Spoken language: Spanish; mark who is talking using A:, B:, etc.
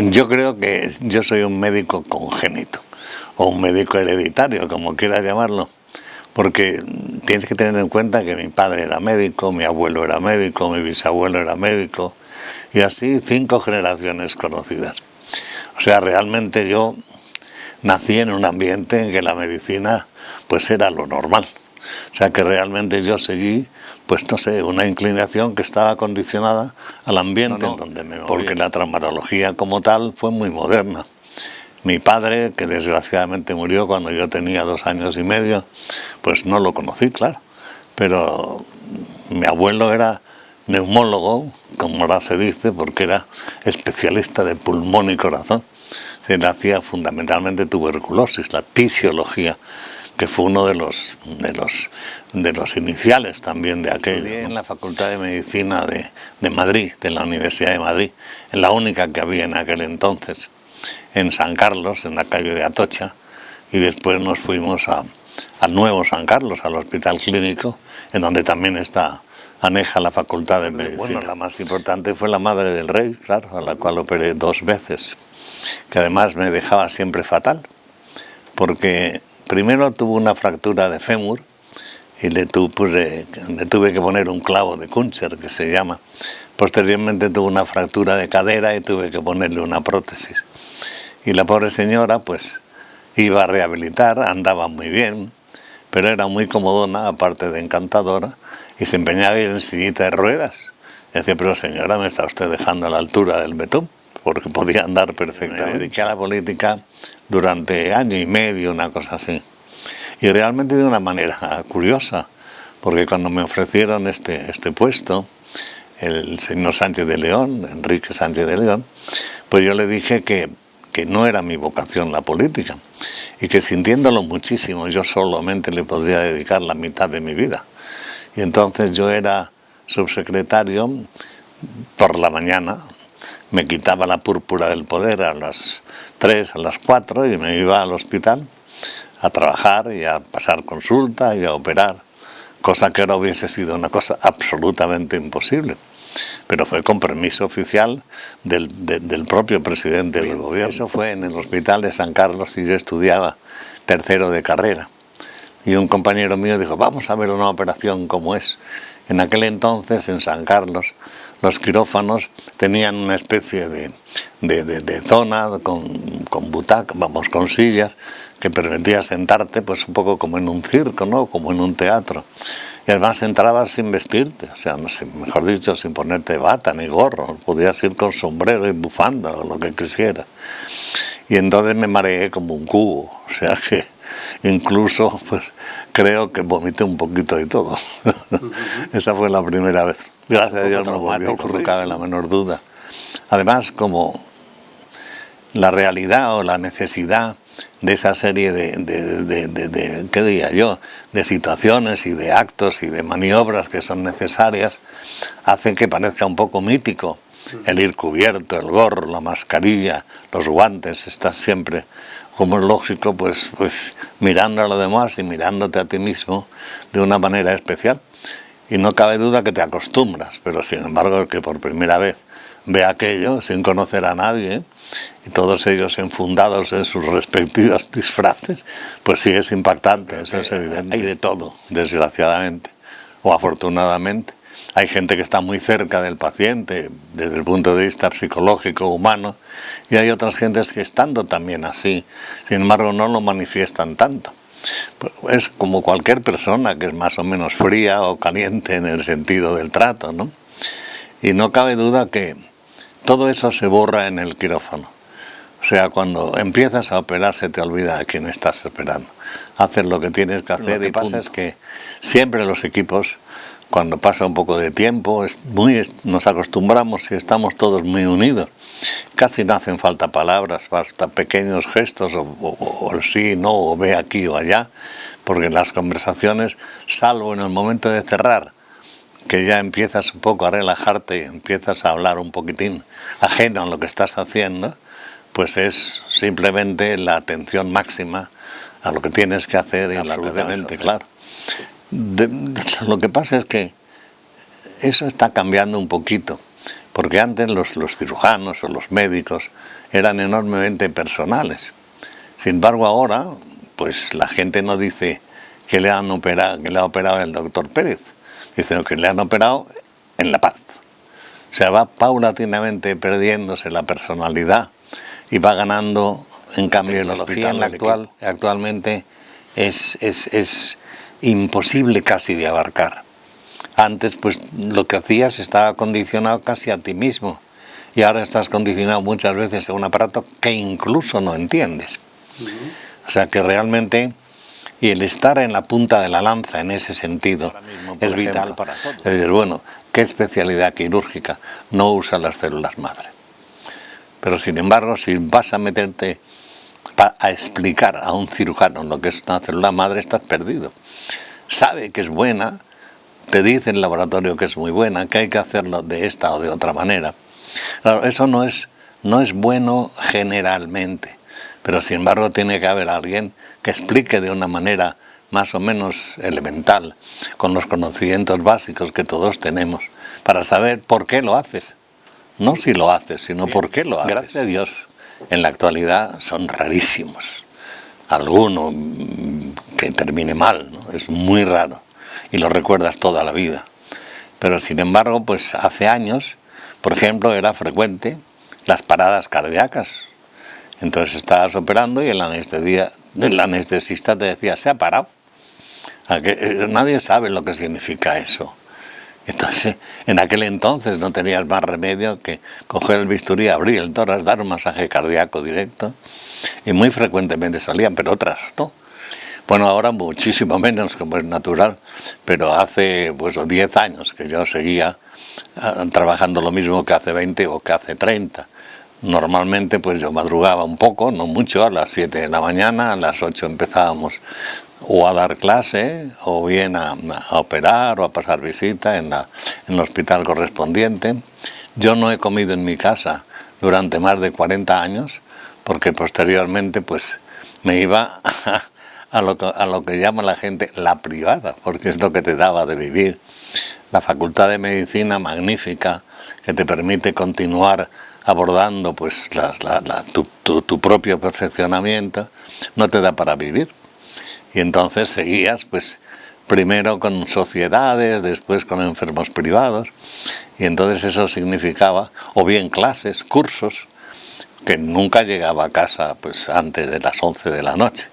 A: Yo creo que yo soy un médico congénito, o un médico hereditario, como quieras llamarlo, porque tienes que tener en cuenta que mi padre era médico, mi abuelo era médico, mi bisabuelo era médico, y así 5 generaciones conocidas. O sea, realmente yo nací en un ambiente en que la medicina pues era lo normal. O sea que realmente yo seguí, pues no sé, una inclinación que estaba condicionada al ambiente en donde me movía. Porque la traumatología como tal fue muy moderna. Mi padre, que desgraciadamente murió cuando yo tenía 2 años y medio, pues no lo conocí, claro. Pero mi abuelo era neumólogo, como ahora se dice, porque era especialista de pulmón y corazón. Se le hacía fundamentalmente tuberculosis, la tisiología, que fue uno de los iniciales también de aquello, ¿no? En la Facultad de Medicina de Madrid, de la Universidad de Madrid, en la única que había en aquel entonces, en San Carlos, en la calle de Atocha, y después nos fuimos al nuevo San Carlos, al Hospital Clínico, en donde también está aneja la Facultad de Medicina. Bueno, la más importante fue la Madre del Rey, claro, a la cual operé 2 veces, que además me dejaba siempre fatal, porque primero tuvo una fractura de fémur y le tuve que poner un clavo de Kunzer, que se llama. Posteriormente tuvo una fractura de cadera y tuve que ponerle una prótesis. Y la pobre señora pues iba a rehabilitar, andaba muy bien, pero era muy comodona, aparte de encantadora, y se empeñaba a ir en sillita de ruedas. Y decía, pero señora, me está usted dejando a la altura del betún, porque podía andar perfectamente. Me dediqué a la política durante año y medio, una cosa así. Y realmente de una manera curiosa, porque cuando me ofrecieron este puesto, el señor Sánchez de León, Enrique Sánchez de León, pues yo le dije que no era mi vocación la política, y que sintiéndolo muchísimo yo solamente le podría dedicar la mitad de mi vida. Y entonces yo era subsecretario por la mañana, me quitaba la púrpura del poder a las 3, a las 4 y me iba al hospital a trabajar y a pasar consulta y a operar, cosa que ahora hubiese sido una cosa absolutamente imposible. Pero fue con permiso oficial del propio presidente del gobierno. Eso fue en el Hospital de San Carlos y yo estudiaba 3º de carrera. Y un compañero mío dijo, vamos a ver una operación como es. En aquel entonces, en San Carlos, los quirófanos tenían una especie de zona con butacas, con sillas, que permitía sentarte pues un poco como en un circo, ¿no? Como en un teatro. Y además entrabas sin vestirte, o sea, no sé, mejor dicho, sin ponerte bata ni gorro, podías ir con sombrero y bufanda o lo que quisieras. Y entonces me mareé como un cubo, o sea que incluso pues creo que vomité un poquito de todo. Esa fue la primera vez. Gracias a Dios no volvió a ocurrir, no cabe la menor duda. Además, como la realidad o la necesidad de esa serie ¿qué diría yo?, de situaciones y de actos y de maniobras que son necesarias, hacen que parezca un poco mítico el ir cubierto, el gorro, la mascarilla, los guantes, estás siempre, como es lógico, pues mirando a los demás y mirándote a ti mismo de una manera especial. Y no cabe duda que te acostumbras, pero sin embargo el que por primera vez ve aquello sin conocer a nadie, y todos ellos enfundados en sus respectivos disfraces, pues sí es impactante, eso es evidente. Hay de todo, desgraciadamente, o afortunadamente. Hay gente que está muy cerca del paciente desde el punto de vista psicológico, humano, y hay otras gentes que estando también así, sin embargo no lo manifiestan tanto. Es como cualquier persona que es más o menos fría o caliente en el sentido del trato, ¿no? Y no cabe duda que todo eso se borra en el quirófano. O sea, cuando empiezas a operar se te olvida a quién estás operando. Haces lo que tienes que hacer. Lo que pasa es que siempre los equipos, cuando pasa un poco de tiempo, nos acostumbramos y estamos todos muy unidos. Casi no hacen falta palabras, basta pequeños gestos o el sí, no, o ve aquí o allá, porque las conversaciones, salvo en el momento de cerrar, que ya empiezas un poco a relajarte y empiezas a hablar un poquitín ajeno a lo que estás haciendo, pues es simplemente la atención máxima a lo que tienes que hacer y absolutamente claro. Lo que pasa es que eso está cambiando un poquito, porque antes los cirujanos o los médicos eran enormemente personales. Sin embargo, ahora, pues la gente no dice que le han operado, que le ha operado el doctor Pérez, dicen que le han operado en La Paz. O sea, va paulatinamente perdiéndose la personalidad y va ganando, en cambio, el hospital actualmente es imposible casi de abarcar. Antes, pues lo que hacías estaba condicionado casi a ti mismo, y ahora estás condicionado muchas veces a un aparato que incluso no entiendes. O sea que realmente, y el estar en la punta de la lanza en ese sentido es vital para todos. Es decir, bueno, ¿qué especialidad quirúrgica no usa las células madre? Pero sin embargo, si vas a meterte a explicar a un cirujano lo que es una célula madre, estás perdido. Sabe que es buena, te dice en el laboratorio que es muy buena, que hay que hacerlo de esta o de otra manera. Claro, eso no es bueno generalmente, pero sin embargo tiene que haber alguien que explique de una manera más o menos elemental, con los conocimientos básicos que todos tenemos, para saber por qué lo haces. No si lo haces, sino por qué lo haces. Gracias a Dios, en la actualidad son rarísimos. Alguno que termine mal, ¿no? Es muy raro y lo recuerdas toda la vida. Pero sin embargo, pues hace años, por ejemplo, era frecuente las paradas cardíacas. Entonces estabas operando y el anestesista te decía, se ha parado. Nadie sabe lo que significa eso. Entonces, en aquel entonces no tenías más remedio que coger el bisturí, abrir el tórax, dar un masaje cardíaco directo, y muy frecuentemente salían, pero otras no. Bueno, ahora muchísimo menos, como es natural, pero hace 10 años que yo seguía trabajando lo mismo que hace 20 o que hace 30. Normalmente pues yo madrugaba un poco, no mucho, a las 7 de la mañana, a las 8 empezábamos o a dar clase, o bien a operar o a pasar visita en el hospital correspondiente. Yo no he comido en mi casa durante más de 40 años, porque posteriormente pues me iba a lo que llama la gente la privada, porque es lo que te daba de vivir. La Facultad de Medicina magnífica, que te permite continuar abordando pues tu propio perfeccionamiento, no te da para vivir. Y entonces seguías pues primero con sociedades, después con enfermos privados, y entonces eso significaba o bien clases, cursos, que nunca llegaba a casa pues antes de las 11 de la noche.